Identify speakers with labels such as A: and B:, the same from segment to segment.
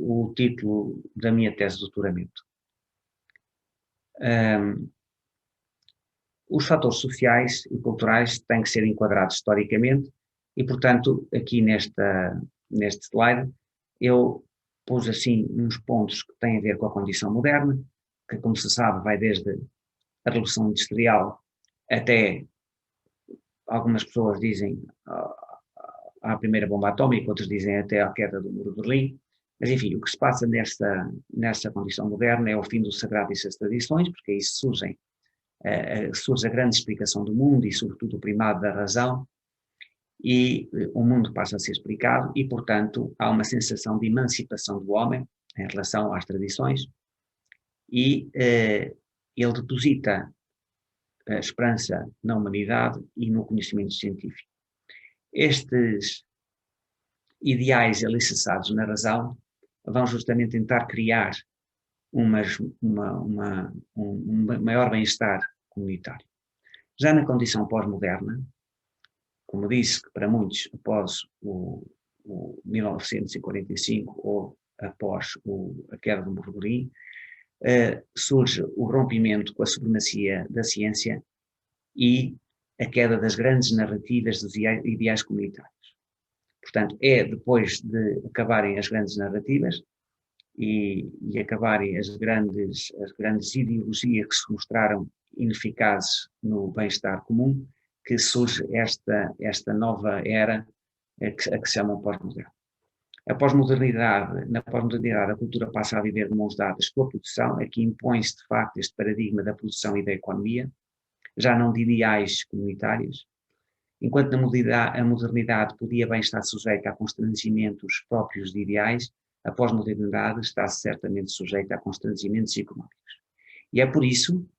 A: o título da minha tese de doutoramento. Os fatores sociais e culturais têm que ser enquadrados historicamente e, portanto, aqui neste slide, eu pus assim uns pontos que têm a ver com a condição moderna, que, como se sabe, vai desde a Revolução Industrial até, algumas pessoas dizem, à primeira bomba atómica, outros dizem até à queda do Muro de Berlim. Mas, enfim, o que se passa nesta condição moderna é o fim do sagrado e das tradições, porque aí surge a grande explicação do mundo e, sobretudo, o primado da razão, e o mundo passa a ser explicado e, portanto, há uma sensação de emancipação do homem em relação às tradições e ele deposita a esperança na humanidade e no conhecimento científico. Estes ideais alicerçados na razão vão justamente tentar criar um maior bem-estar comunitário. Já na condição pós-moderna, como disse, que para muitos, após o 1945 ou após a queda do Muro de Berlim, surge o rompimento com a supremacia da ciência e a queda das grandes narrativas dos ideais comunitários. Portanto, é depois de acabarem as grandes narrativas e acabarem as grandes ideologias que se mostraram ineficazes no bem-estar comum, que surge esta nova era a que se chama pós-moderno. Na pós-modernidade, a cultura passa a viver de mãos dadas com a produção, aqui impõe-se de facto este paradigma da produção e da economia, já não de ideais comunitários, enquanto a modernidade podia bem estar sujeita a constrangimentos próprios de ideais, a pós-modernidade está certamente sujeita a constrangimentos económicos. E é por isso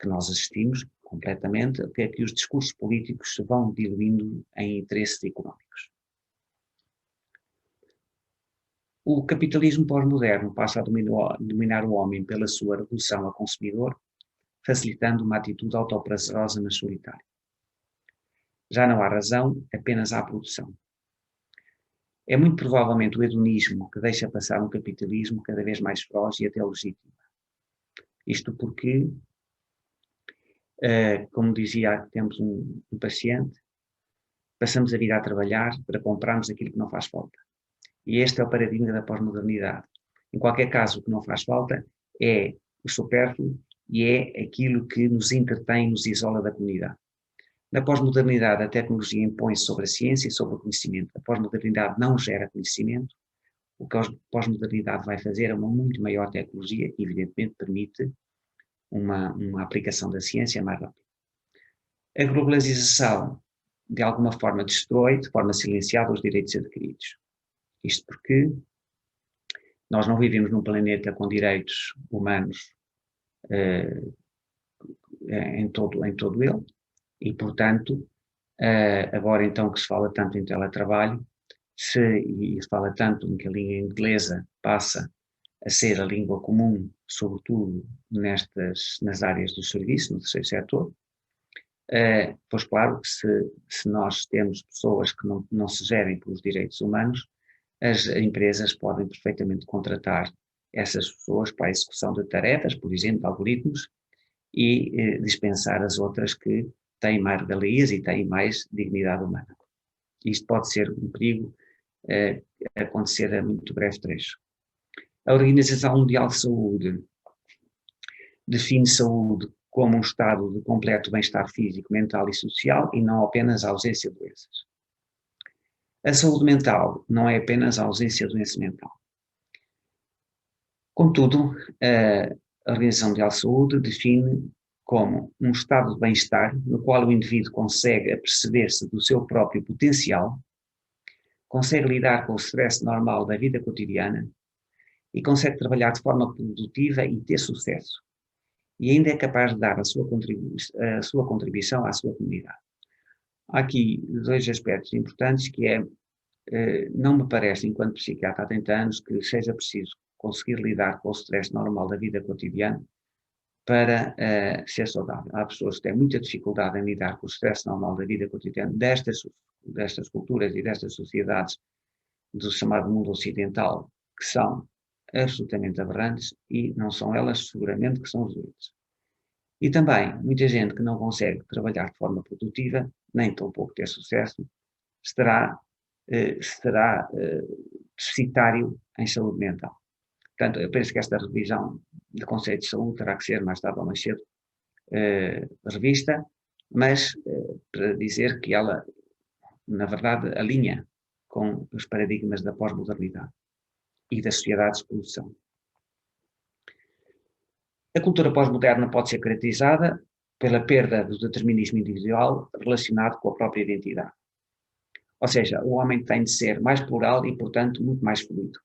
A: que nós assistimos completamente a que os discursos políticos se vão diluindo em interesses económicos. O capitalismo pós-moderno passa a dominar o homem pela sua redução a consumidor, facilitando uma atitude autoprazerosa na solitária. Já não há razão, apenas há produção. É muito provavelmente o hedonismo que deixa passar um capitalismo cada vez mais feroz e até legítimo. Isto porque, como dizia há tempos um paciente, passamos a vida a trabalhar para comprarmos aquilo que não faz falta. E este é o paradigma da pós-modernidade. Em qualquer caso, o que não faz falta é o supérfluo e é aquilo que nos entretém, nos isola da comunidade. Na pós-modernidade, a tecnologia impõe-se sobre a ciência e sobre o conhecimento. A pós-modernidade não gera conhecimento. O que a pós-modernidade vai fazer é uma muito maior tecnologia que, evidentemente, permite uma aplicação da ciência mais rápida. A globalização, de alguma forma, destrói, de forma silenciada, os direitos adquiridos. Isto porque nós não vivemos num planeta com direitos humanos em todo ele, e, portanto, agora então que se fala tanto em teletrabalho, e se fala tanto em que a língua inglesa passa a ser a língua comum, sobretudo nas áreas do serviço, no terceiro setor, pois claro que se nós temos pessoas que não se gerem pelos direitos humanos, as empresas podem perfeitamente contratar essas pessoas para a execução de tarefas, por exemplo, de algoritmos, e dispensar as outras que têm mais regalias e têm mais dignidade humana. Isto pode ser um perigo acontecer a muito breve trecho. A Organização Mundial de Saúde define saúde como um estado de completo bem-estar físico, mental e social e não apenas a ausência de doenças. A saúde mental não é apenas a ausência de doença mental. Contudo, a Organização Mundial de Saúde define como um estado de bem-estar no qual o indivíduo consegue aperceber-se do seu próprio potencial, consegue lidar com o stress normal da vida cotidiana e consegue trabalhar de forma produtiva e ter sucesso. E ainda é capaz de dar a sua contribuição à sua comunidade. Há aqui dois aspectos importantes que não me parece, enquanto psiquiatra há 30 anos, que seja preciso conseguir lidar com o stress normal da vida cotidiana para ser saudável. Há pessoas que têm muita dificuldade em lidar com o stress normal da vida cotidiana destas culturas e destas sociedades do chamado mundo ocidental, que são absolutamente aberrantes e não são elas seguramente que são os doentes. E também, muita gente que não consegue trabalhar de forma produtiva, nem tão pouco ter sucesso, será deficitário em saúde mental. Portanto, eu penso que esta revisão de conceito de saúde terá que ser mais tarde ou mais cedo revista, mas para dizer que ela, na verdade, alinha com os paradigmas da pós-modernidade e das sociedades de produção. A cultura pós-moderna pode ser caracterizada pela perda do determinismo individual relacionado com a própria identidade. Ou seja, o homem tem de ser mais plural e, portanto, muito mais fluido.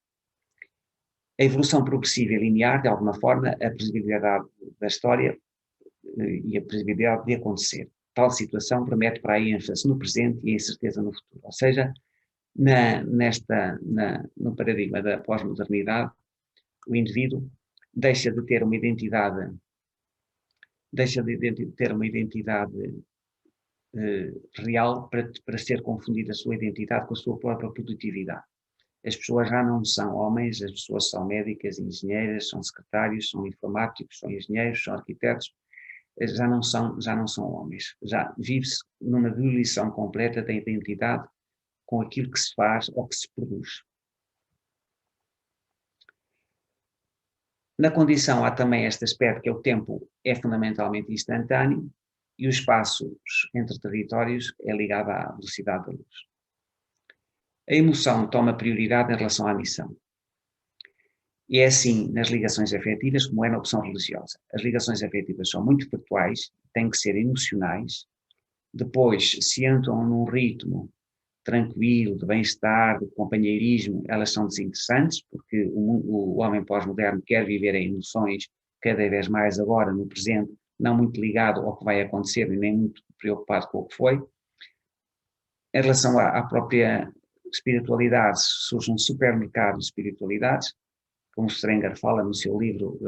A: A evolução progressiva e linear, de alguma forma, a previsibilidade da história e a previsibilidade de acontecer. Tal situação promete para a ênfase no presente e a incerteza no futuro. Ou seja, no paradigma da pós-modernidade, o indivíduo deixa de ter uma identidade real para ser confundida a sua identidade com a sua própria produtividade. As pessoas já não são homens, as pessoas são médicas, engenheiras, são secretários, são informáticos, são engenheiros, são arquitetos, já não são homens. Já vive-se numa diluição completa da identidade com aquilo que se faz ou que se produz. Na condição há também este aspecto que o tempo é fundamentalmente instantâneo e os espaços entre territórios é ligado à velocidade da luz. A emoção toma prioridade em relação à missão. E é assim nas ligações afetivas como é na opção religiosa. As ligações afetivas são muito factuais, têm que ser emocionais, depois se entram num ritmo tranquilo, de bem-estar, de companheirismo, elas são desinteressantes, porque o homem pós-moderno quer viver em emoções cada vez mais agora, no presente, não muito ligado ao que vai acontecer e nem muito preocupado com o que foi. Em relação à própria espiritualidade, surge um supermercado de espiritualidades, como Strenger fala no seu livro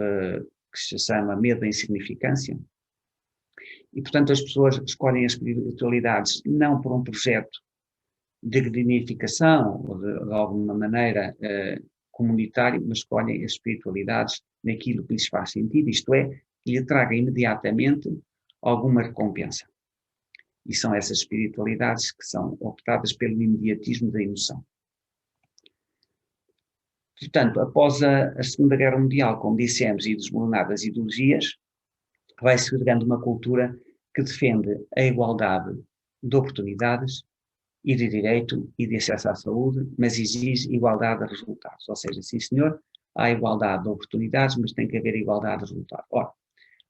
A: que se chama Medo da Insignificância. E, portanto, as pessoas escolhem as espiritualidades não por um projeto de dignificação ou de alguma maneira comunitário, mas escolhem as espiritualidades naquilo que lhes faz sentido, isto é, que lhe traga imediatamente alguma recompensa. E são essas espiritualidades que são optadas pelo imediatismo da emoção. Portanto, após a Segunda Guerra Mundial, como dissemos, e desmoronar das ideologias, vai-se criando uma cultura que defende a igualdade de oportunidades e de direito e de acesso à saúde, mas exige igualdade de resultados. Ou seja, sim senhor, há igualdade de oportunidades, mas tem que haver igualdade de resultados. Ora,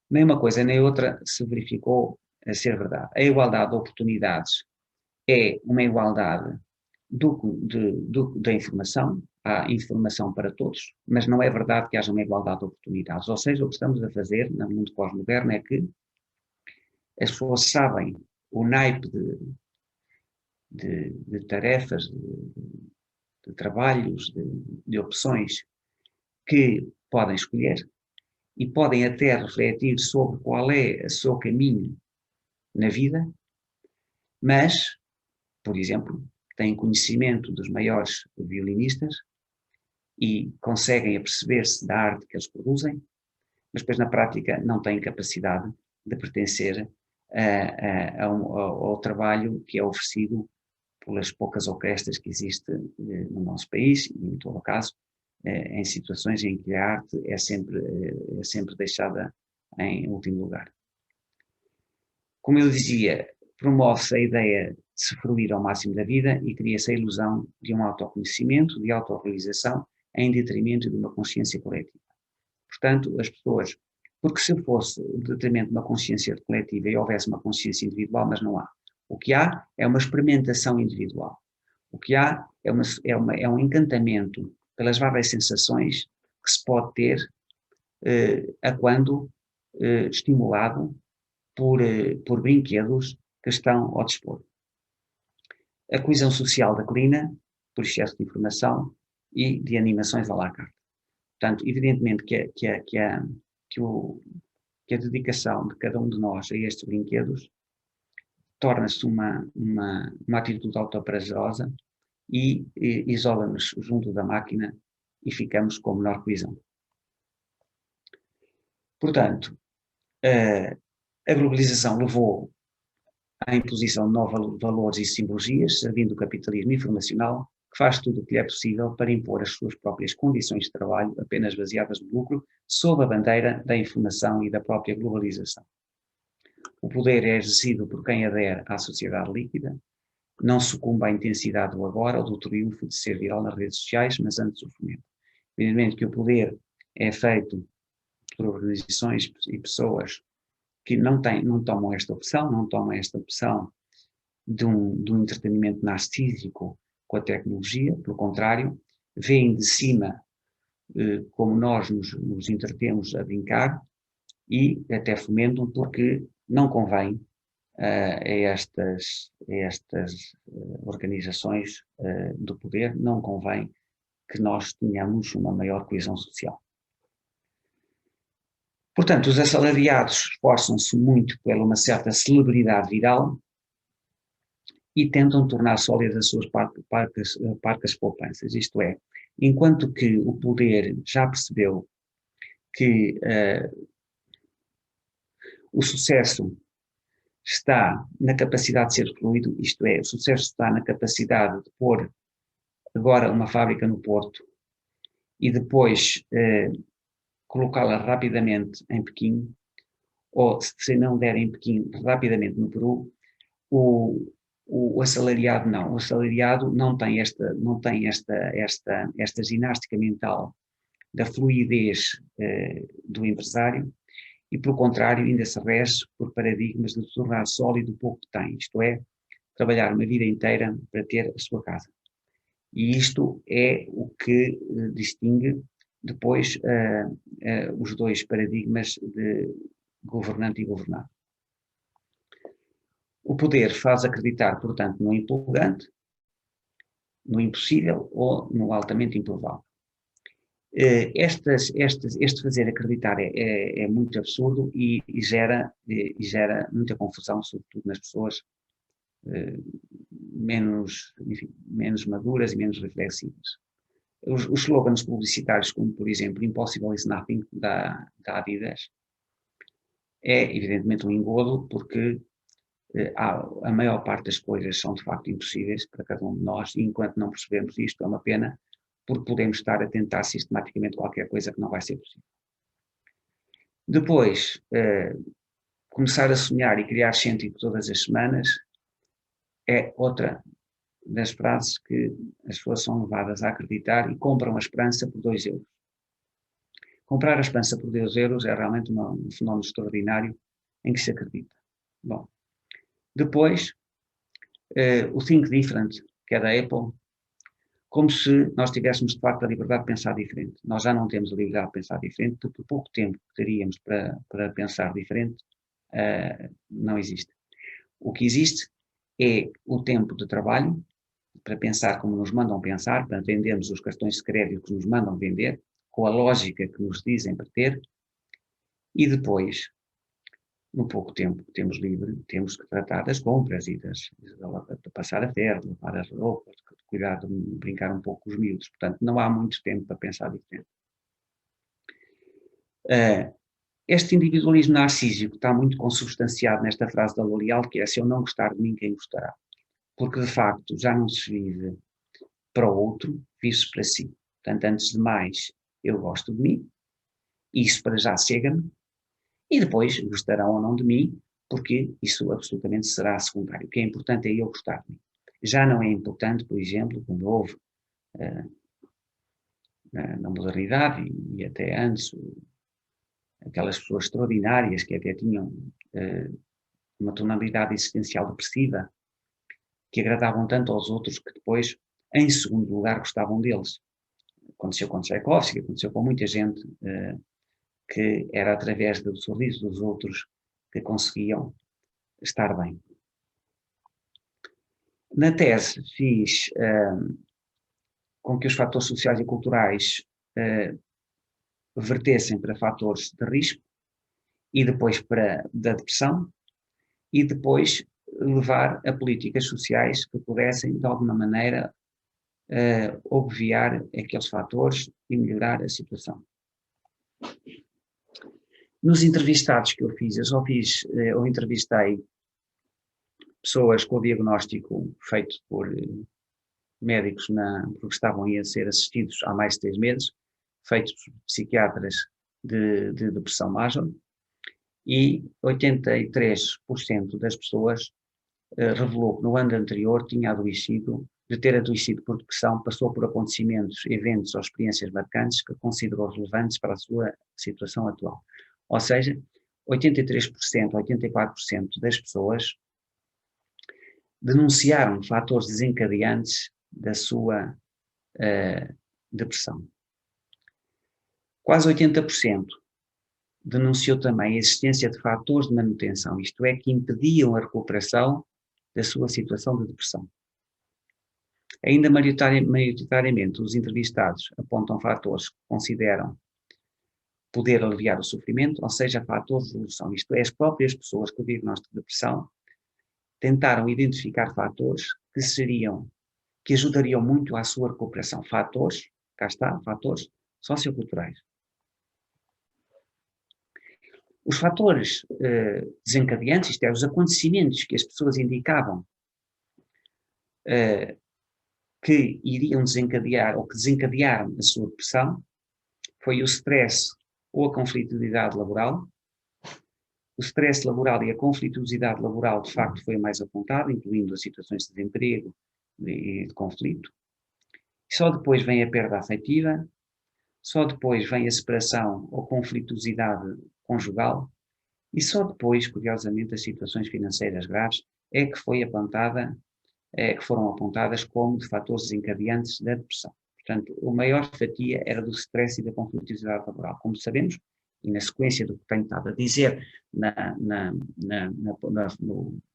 A: nem uma coisa nem outra se verificou a ser verdade. A igualdade de oportunidades é uma igualdade da informação, há informação para todos, mas não é verdade que haja uma igualdade de oportunidades. Ou seja, o que estamos a fazer no mundo pós-moderno é que as pessoas sabem o naipe de tarefas, de trabalhos, de opções que podem escolher e podem até refletir sobre qual é o seu caminho na vida, mas, por exemplo, têm conhecimento dos maiores violinistas e conseguem aperceber-se da arte que eles produzem, mas depois na prática não têm capacidade de pertencer ao trabalho que é oferecido pelas poucas orquestras que existem no nosso país, e em todo o caso, em situações em que a arte é sempre deixada em último lugar. Como eu dizia, promove-se a ideia de se fruir ao máximo da vida e cria-se a ilusão de um autoconhecimento, de autorrealização, em detrimento de uma consciência coletiva. Portanto, as pessoas, porque se fosse o detrimento de uma consciência coletiva e houvesse uma consciência individual, mas não há. O que há é uma experimentação individual. O que há é um encantamento pelas várias sensações que se pode ter a quando estimulado por brinquedos que estão ao dispor. A coesão social declina por excesso de informação e de animações à la carte. Portanto, evidentemente que a dedicação de cada um de nós a estes brinquedos torna-se uma atitude autoprazerosa e isola-nos junto da máquina e ficamos com menor coesão. Portanto, a globalização levou à imposição de novos valores e simbologias, servindo o capitalismo informacional, que faz tudo o que lhe é possível para impor as suas próprias condições de trabalho, apenas baseadas no lucro, sob a bandeira da informação e da própria globalização. O poder é exercido por quem adere à sociedade líquida, não sucumbe à intensidade do agora ou do triunfo de ser viral nas redes sociais, mas antes o fomento. Evidentemente que o poder é feito por organizações e pessoas que não tomam esta opção, de um entretenimento narcísico com a tecnologia, pelo contrário, veem de cima como nós nos entretemos a brincar e até fomentam porque não convém a estas organizações do poder, não convém que nós tenhamos uma maior coesão social. Portanto, os assalariados esforçam-se muito por uma certa celebridade viral e tentam tornar sólidas as suas parcas poupanças. Isto é, enquanto que o poder já percebeu que o sucesso está na capacidade de ser fluido, isto é, o sucesso está na capacidade de pôr agora uma fábrica no Porto e depois colocá-la rapidamente em Pequim, ou se não der em Pequim, rapidamente no Peru, o assalariado não. O assalariado não tem esta ginástica mental da fluidez do empresário e, pelo contrário, ainda se rege por paradigmas de tornar sólido o pouco que tem, isto é, trabalhar uma vida inteira para ter a sua casa. E isto é o que distingue depois os dois paradigmas de governante e governado. O poder faz acreditar, portanto, no empolgante, no impossível ou no altamente improvável. Este fazer acreditar é muito absurdo e gera muita confusão, sobretudo nas pessoas menos maduras e menos reflexivas. Os slogans publicitários, como por exemplo Impossible is Nothing, da Adidas, é evidentemente um engodo porque a maior parte das coisas são de facto impossíveis para cada um de nós e enquanto não percebemos isto é uma pena porque podemos estar a tentar sistematicamente qualquer coisa que não vai ser possível. Depois, começar a sonhar e criar cêntrico todas as semanas é outra das frases que as pessoas são levadas a acreditar e compram a esperança por 2 euros. Comprar a esperança por 2 euros é realmente um fenómeno extraordinário em que se acredita. Bom, depois, o Think Different, que é da Apple, como se nós tivéssemos de facto a liberdade de pensar diferente. Nós já não temos a liberdade de pensar diferente, porque o pouco tempo que teríamos para pensar diferente não existe. O que existe é o tempo de trabalho para pensar como nos mandam pensar, para vendermos os cartões de crédito que nos mandam vender, com a lógica que nos dizem para ter, e depois, no pouco tempo que temos livre, temos que tratar das compras e de passar a ferro, lavar as roupas, cuidar de brincar um pouco com os miúdos. Portanto, não há muito tempo para pensar diferente. Este individualismo narcísico está muito consubstanciado nesta frase da L'Oréal, que é: se eu não gostar de mim, quem gostará? Porque, de facto, já não se vive para o outro, vive-se para si. Portanto, antes de mais, eu gosto de mim, isso para já chega-me, e depois gostarão ou não de mim, porque isso absolutamente será secundário. O que é importante é eu gostar de mim. Já não é importante, por exemplo, como houve na modernidade e até antes, aquelas pessoas extraordinárias que até tinham uma tonalidade existencial depressiva, que agradavam tanto aos outros que depois, em segundo lugar, gostavam deles. Aconteceu com Tchaikovsky, aconteceu com muita gente que era através do sorriso dos outros que conseguiam estar bem. Na tese fiz com que os fatores sociais e culturais vertessem para fatores de risco e depois da depressão e depois levar a políticas sociais que pudessem, de alguma maneira, obviar aqueles fatores e melhorar a situação. Nos entrevistados que eu fiz, eu entrevistei pessoas com o diagnóstico feito por médicos porque estavam a ser assistidos há mais de 3 meses, feitos por psiquiatras de depressão major, e 83% das pessoas revelou que no ano anterior tinha adoecido, de ter adoecido por depressão, passou por acontecimentos, eventos ou experiências marcantes que considerou relevantes para a sua situação atual. Ou seja, 83%, 84% das pessoas denunciaram fatores desencadeantes da sua depressão. Quase 80% denunciou também a existência de fatores de manutenção, isto é, que impediam a recuperação da sua situação de depressão. Ainda maioritariamente, os entrevistados apontam fatores que consideram poder aliviar o sofrimento, ou seja, fatores de evolução, isto é, as próprias pessoas com o diagnóstico de depressão tentaram identificar fatores que ajudariam muito à sua recuperação. Fatores, cá está, fatores socioculturais. Os fatores desencadeantes, isto é, os acontecimentos que as pessoas indicavam que iriam desencadear ou que desencadearam a sua depressão, foi o stress ou a conflituosidade laboral. O stress laboral e a conflituosidade laboral, de facto, foi a mais apontada, incluindo as situações de desemprego e de conflito. Só depois vem a perda afetiva, só depois vem a separação ou conflituosidade conjugal, e só depois, curiosamente, as situações financeiras graves é que foram apontadas como de fatores desencadeantes da depressão. Portanto, a maior fatia era do stress e da conflituosidade laboral. Como sabemos, e na sequência do que tenho estado a dizer,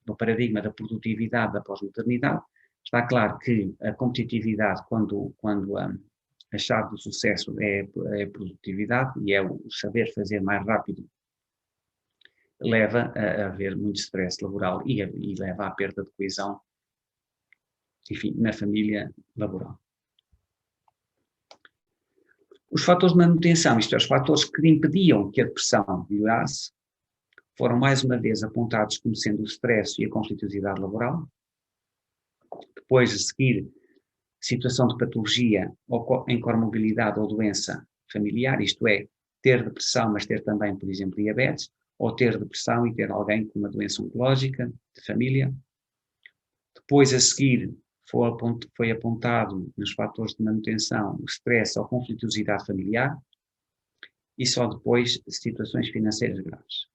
A: no paradigma da produtividade da pós-maternidade, está claro que a competitividade, quando a chave do sucesso é a produtividade e é o saber fazer mais rápido, leva a haver muito stress laboral e leva à perda de coesão, enfim, na família laboral. Os fatores de manutenção, isto é, os fatores que impediam que a depressão melhorasse, foram mais uma vez apontados como sendo o stress e a conflituosidade laboral. Depois, a seguir, situação de patologia ou incomorbilidade ou doença familiar, isto é, ter depressão, mas ter também, por exemplo, diabetes, ou ter depressão e ter alguém com uma doença oncológica de família. Depois, a seguir, foi apontado nos fatores de manutenção o stress ou conflituosidade familiar e só depois situações financeiras graves.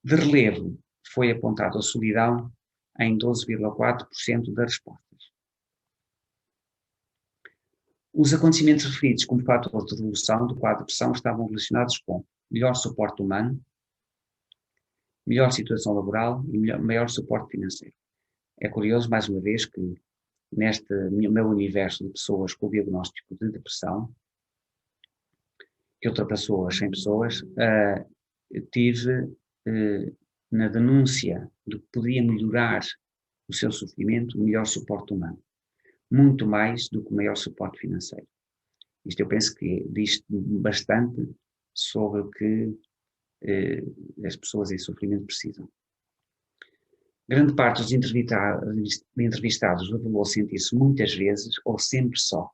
A: De relevo, foi apontado a solidão em 12,4% das respostas. Os acontecimentos referidos como fatores de resolução do quadro de depressão estavam relacionados com melhor suporte humano, melhor situação laboral e maior suporte financeiro. É curioso, mais uma vez, que neste meu universo de pessoas com o diagnóstico de depressão, que ultrapassou as 100 pessoas, tive na denúncia de que podia melhorar o seu sofrimento, melhor suporte humano. Muito mais do que o maior suporte financeiro. Isto eu penso que diz bastante sobre o que as pessoas em sofrimento precisam. Grande parte dos entrevistados revelou sentir-se muitas vezes ou sempre só.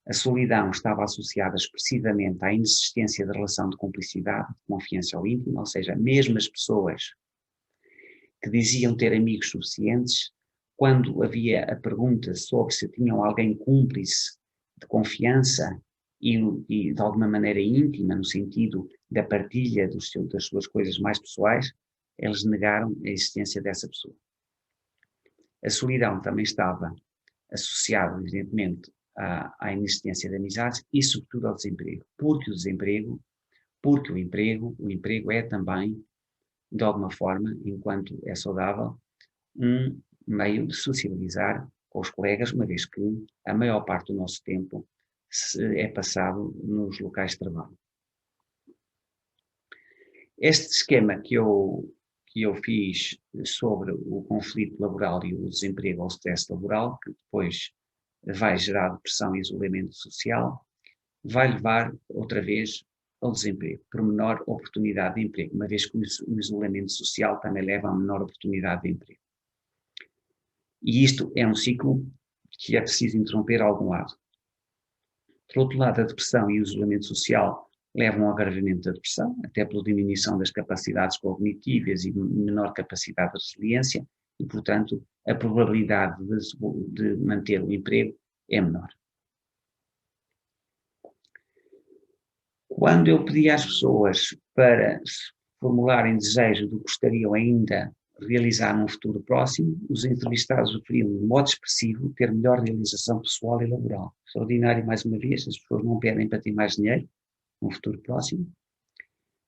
A: A solidão estava associada expressivamente à inexistência de relação de cumplicidade, de confiança ou íntima, ou seja, mesmo as pessoas que diziam ter amigos suficientes, quando havia a pergunta sobre se tinham alguém cúmplice de confiança e de alguma maneira íntima, no sentido da partilha das suas coisas mais pessoais, eles negaram a existência dessa pessoa. A solidão também estava associada, evidentemente, à inexistência de amizades e, sobretudo, ao desemprego. Porque o emprego é também, de alguma forma, enquanto é saudável, um meio de socializar com os colegas, uma vez que a maior parte do nosso tempo é passado nos locais de trabalho. Este esquema que eu fiz sobre o conflito laboral e o desemprego ou o stress laboral, que depois vai gerar depressão e isolamento social, vai levar outra vez ao desemprego, por menor oportunidade de emprego, uma vez que o isolamento social também leva a menor oportunidade de emprego. E isto é um ciclo que é preciso interromper a algum lado. Por outro lado, a depressão e o isolamento social levam ao agravamento da depressão, até pela diminuição das capacidades cognitivas e menor capacidade de resiliência, e, portanto, a probabilidade de manter o emprego é menor. Quando eu pedi às pessoas para formularem desejo do que gostariam ainda de realizar num futuro próximo, os entrevistados referiam de modo expressivo ter melhor realização pessoal e laboral. Extraordinário, mais uma vez, as pessoas não pedem para ter mais dinheiro num futuro próximo,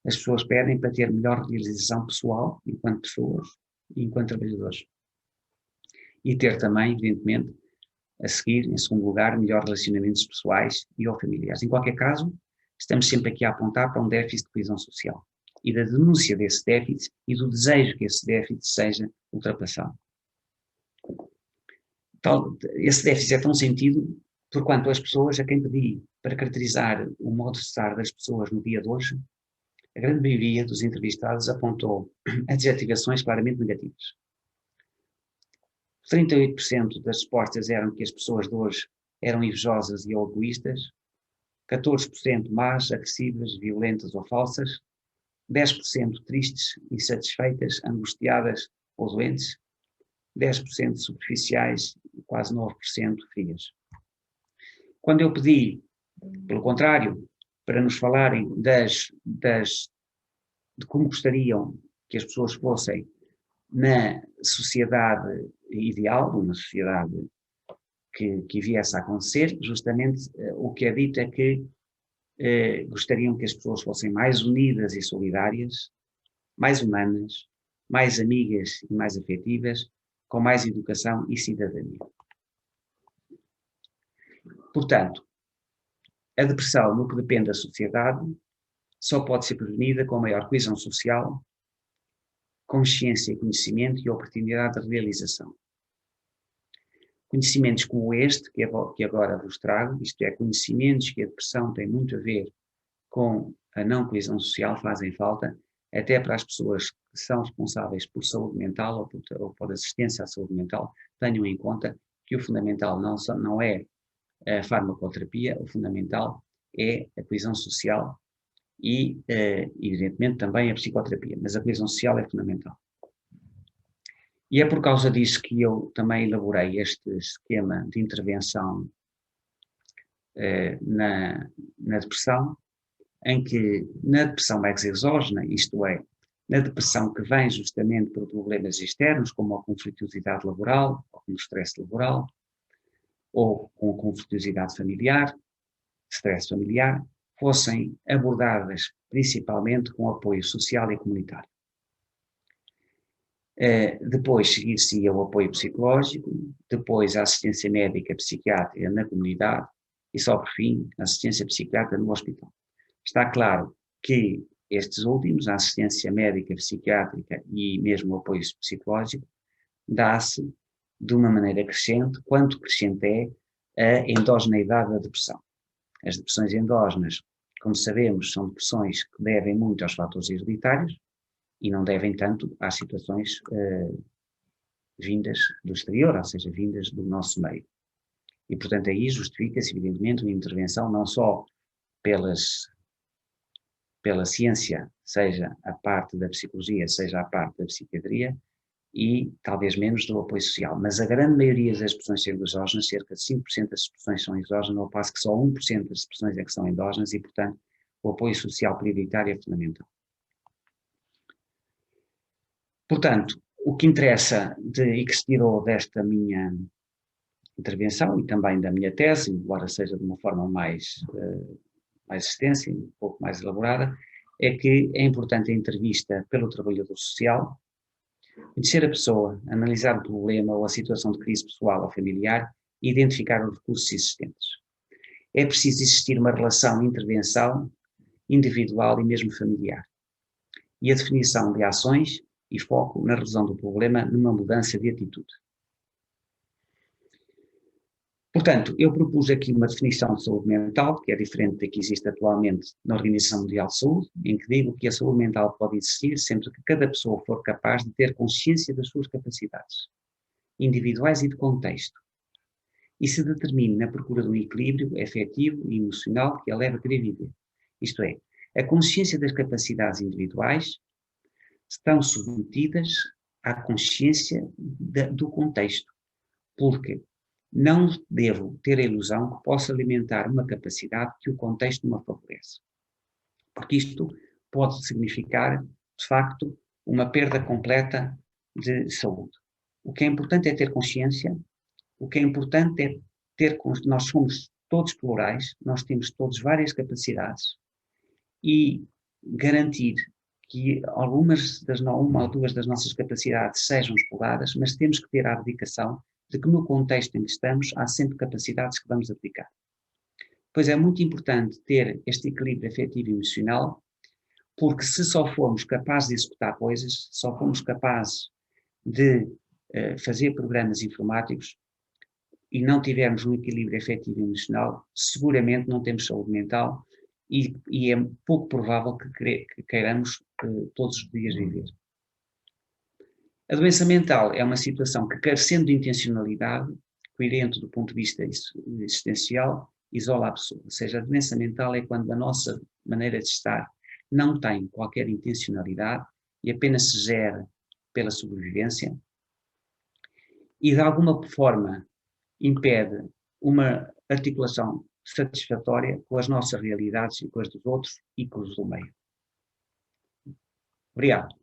A: as pessoas pedem para ter melhor realização pessoal enquanto pessoas e enquanto trabalhadores. E ter também, evidentemente, a seguir, em segundo lugar, melhor relacionamentos pessoais e ou familiares. Em qualquer caso, estamos sempre aqui a apontar para um déficit de coesão social e da denúncia desse déficit e do desejo que esse déficit seja ultrapassado. Esse déficit é tão sentido porquanto as pessoas, a quem pedi para caracterizar o modo de estar das pessoas no dia de hoje, a grande maioria dos entrevistados apontou adjetivações claramente negativas. 38% das respostas eram que as pessoas de hoje eram invejosas e egoístas, 14% más, agressivas, violentas ou falsas, 10% tristes, insatisfeitas, angustiadas ou doentes, 10% superficiais e quase 9% frias. Quando eu pedi, pelo contrário, para nos falarem de como gostariam que as pessoas fossem na sociedade ideal, numa sociedade que viesse a acontecer, justamente o que é dito é que gostariam que as pessoas fossem mais unidas e solidárias, mais humanas, mais amigas e mais afetivas, com mais educação e cidadania. Portanto, a depressão, no que depende da sociedade, só pode ser prevenida com maior coesão social, consciência e conhecimento e oportunidade de realização. Conhecimentos como este, que agora vos trago, isto é, conhecimentos que a depressão tem muito a ver com a não coesão social, fazem falta, até para as pessoas que são responsáveis por saúde mental ou por assistência à saúde mental, tenham em conta que o fundamental não é a farmacoterapia, o fundamental é a coesão social e, evidentemente, também a psicoterapia, mas a coesão social é fundamental. E é por causa disso que eu também elaborei este esquema de intervenção na depressão, em que na depressão mais exógena, isto é, na depressão que vem justamente por problemas externos, como a conflituosidade laboral, ou como o stress laboral, ou com a conflituosidade familiar, stress familiar, fossem abordadas principalmente com apoio social e comunitário. Depois seguir-se o apoio psicológico, depois a assistência médica psiquiátrica na comunidade e só por fim a assistência psiquiátrica no hospital. Está claro que estes últimos, a assistência médica psiquiátrica e mesmo o apoio psicológico, dá-se de uma maneira crescente, quanto crescente é a endogeneidade da depressão. As depressões endógenas, como sabemos, são depressões que devem muito aos fatores hereditários, e não devem tanto às situações vindas do exterior, ou seja, vindas do nosso meio. E, portanto, aí justifica-se, evidentemente, uma intervenção não só pela ciência, seja a parte da psicologia, seja a parte da psiquiatria, e talvez menos do apoio social. Mas a grande maioria das expressões são exógenas, cerca de 5% das expressões são exógenas, ao passo que só 1% das expressões é que são endógenas, e, portanto, o apoio social prioritário é fundamental. Portanto, o que interessa e que se tirou desta minha intervenção e também da minha tese, embora seja de uma forma mais extensa e um pouco mais elaborada, é que é importante a entrevista pelo trabalhador social, conhecer a pessoa, analisar o problema ou a situação de crise pessoal ou familiar e identificar os recursos existentes. É preciso existir uma relação de intervenção individual e mesmo familiar. E a definição de ações e foco na resolução do problema numa mudança de atitude. Portanto, eu propus aqui uma definição de saúde mental, que é diferente da que existe atualmente na Organização Mundial de Saúde, em que digo que a saúde mental pode existir sempre que cada pessoa for capaz de ter consciência das suas capacidades, individuais e de contexto, e se determine na procura de um equilíbrio afetivo e emocional que a leva a querer viver. Isto é, a consciência das capacidades individuais estão submetidas à consciência do contexto, porque não devo ter a ilusão que posso alimentar uma capacidade que o contexto não favorece, porque isto pode significar, de facto, uma perda completa de saúde. O que é importante é ter consciência, o que é importante é ter, nós somos todos plurais, nós temos todos várias capacidades e garantir que uma ou duas das nossas capacidades sejam exploradas, mas temos que ter a abdicação de que no contexto em que estamos há sempre capacidades que vamos aplicar. Pois é muito importante ter este equilíbrio afetivo e emocional, porque se só formos capazes de executar coisas, só formos capazes de fazer programas informáticos e não tivermos um equilíbrio afetivo e emocional, seguramente não temos saúde mental e é pouco provável que queiramos todos os dias viver. A doença mental é uma situação que, carecendo de intencionalidade, coerente do ponto de vista existencial, isola a pessoa. Ou seja, a doença mental é quando a nossa maneira de estar não tem qualquer intencionalidade e apenas se gera pela sobrevivência e, de alguma forma, impede uma articulação satisfatória com as nossas realidades e com as dos outros e com os do meio. Obrigado.